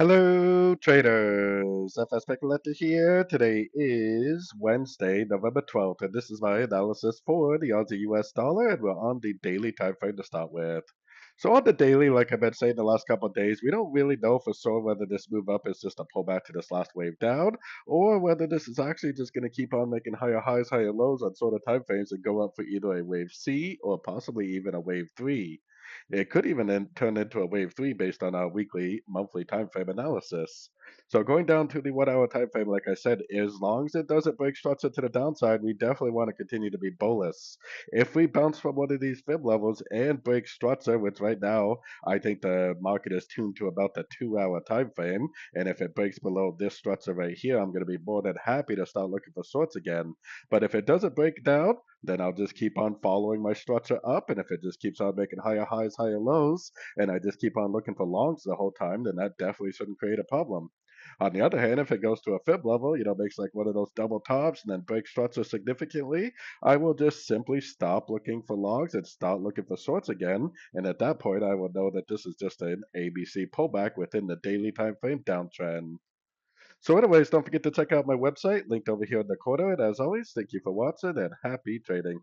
Hello, traders. FX Pip Collector here. Today is Wednesday, November 12th, and this is my analysis for the Aussie US dollar, and we're on the daily time frame to start with. So on the daily, like I've been saying the last couple of days, we don't really know for sure whether this move up is just a pullback to this last wave down, or whether this is actually just going to keep on making higher highs, higher lows on sort of time frames and go up for either a wave C or possibly even a wave 3. It could even then turn into a wave 3 based on our weekly, monthly time frame analysis. So going down to the 1 hour time frame, like I said, as long as it doesn't break structure to the downside, we definitely want to continue to be bullish. If we bounce from one of these fib levels and break structure, which right now I think the market is tuned to about the 2 hour time frame, and if it breaks below this structure right here, I'm going to be more than happy to start looking for shorts again. But if it doesn't break down, then I'll just keep on following my structure up. And if it just keeps on making higher highs, higher lows, and I just keep on looking for longs the whole time, then that definitely shouldn't create a problem. On the other hand, if it goes to a fib level, makes like one of those double tops and then breaks structure significantly, I will just simply stop looking for longs and start looking for shorts again. And at that point, I will know that this is just an ABC pullback within the daily time frame downtrend. So anyways, don't forget to check out my website, linked over here in the corner. And as always, thank you for watching and happy trading.